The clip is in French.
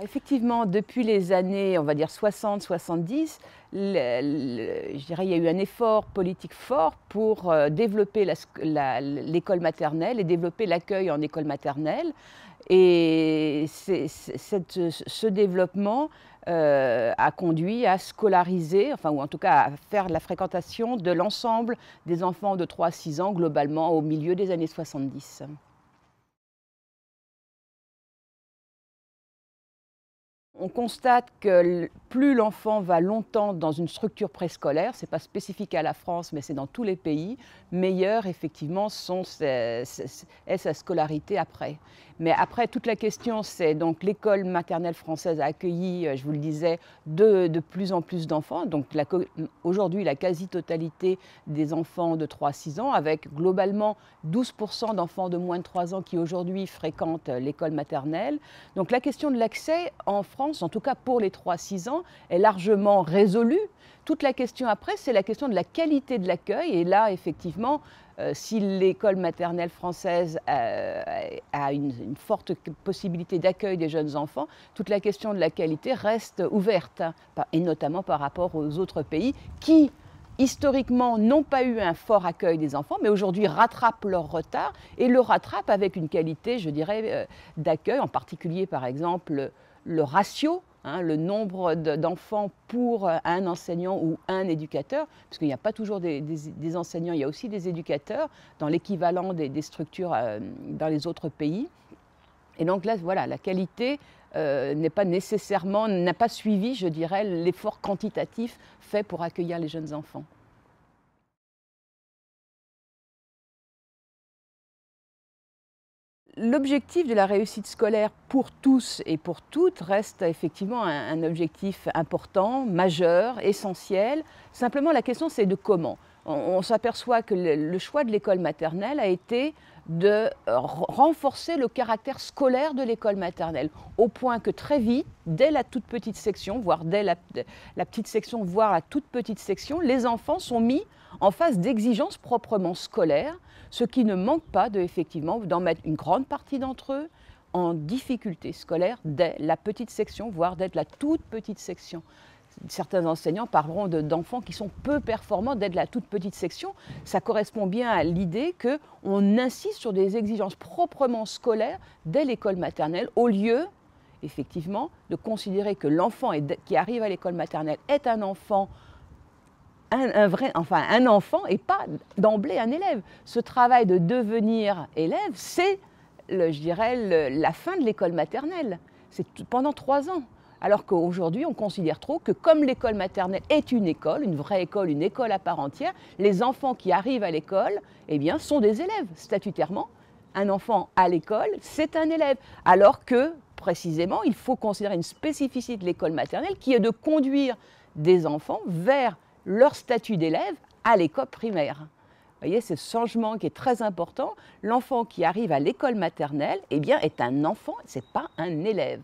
Effectivement, depuis les années, on va dire 60-70, je dirais, il y a eu un effort politique fort pour développer l'école maternelle et développer l'accueil en école maternelle. Et ce développement a conduit à scolariser, enfin, ou en tout cas à faire la fréquentation de l'ensemble des enfants de 3 à 6 ans, globalement, au milieu des années 70. On constate que plus l'enfant va longtemps dans une structure préscolaire, ce n'est pas spécifique à la France, mais c'est dans tous les pays, meilleure effectivement est sa scolarité après. Mais après, toute la question, c'est donc l'école maternelle française a accueilli, je vous le disais, de plus en plus d'enfants. Donc aujourd'hui, la quasi-totalité des enfants de 3 à 6 ans, avec globalement 12% d'enfants de moins de 3 ans qui aujourd'hui fréquentent l'école maternelle. Donc la question de l'accès en France, en tout cas pour les 3-6 ans, est largement résolue. Toute la question après, c'est la question de la qualité de l'accueil. Et là, effectivement, si l'école maternelle française a une forte possibilité d'accueil des jeunes enfants, toute la question de la qualité reste ouverte, hein, et notamment par rapport aux autres pays qui, historiquement, n'ont pas eu un fort accueil des enfants, mais aujourd'hui rattrapent leur retard et le rattrapent avec une qualité, je dirais, d'accueil, en particulier, par exemple, le ratio, hein, le nombre d'enfants pour un enseignant ou un éducateur, parce qu'il n'y a pas toujours des enseignants, il y a aussi des éducateurs dans l'équivalent des structures dans les autres pays. Et donc là, voilà, la qualité n'a pas suivi, je dirais, l'effort quantitatif fait pour accueillir les jeunes enfants. L'objectif de la réussite scolaire pour tous et pour toutes reste effectivement un objectif important, majeur, essentiel. Simplement, la question, c'est de comment. On s'aperçoit que le choix de l'école maternelle a été de renforcer le caractère scolaire de l'école maternelle, au point que très vite, dès la toute petite section, voire dès la petite section, voire la toute petite section, les enfants sont mis en face d'exigences proprement scolaires, ce qui ne manque pas effectivement d'en mettre une grande partie d'entre eux en difficulté scolaire dès la petite section, voire dès la toute petite section. Certains enseignants parleront d'enfants qui sont peu performants dès la toute petite section. Ça correspond bien à l'idée qu'on insiste sur des exigences proprement scolaires dès l'école maternelle, au lieu, effectivement, de considérer que l'enfant qui arrive à l'école maternelle est un enfant, un enfant et pas d'emblée un élève. Ce travail de devenir élève, c'est, je dirais, la fin de l'école maternelle. C'est pendant 3 ans. Alors qu'aujourd'hui, on considère trop que comme l'école maternelle est une école, une vraie école, une école à part entière, les enfants qui arrivent à l'école, eh bien, sont des élèves, statutairement. Un enfant à l'école, c'est un élève. Alors que, précisément, il faut considérer une spécificité de l'école maternelle qui est de conduire des enfants vers leur statut d'élève à l'école primaire. Vous voyez, c'est ce changement qui est très important. L'enfant qui arrive à l'école maternelle, eh bien, est un enfant, ce n'est pas un élève.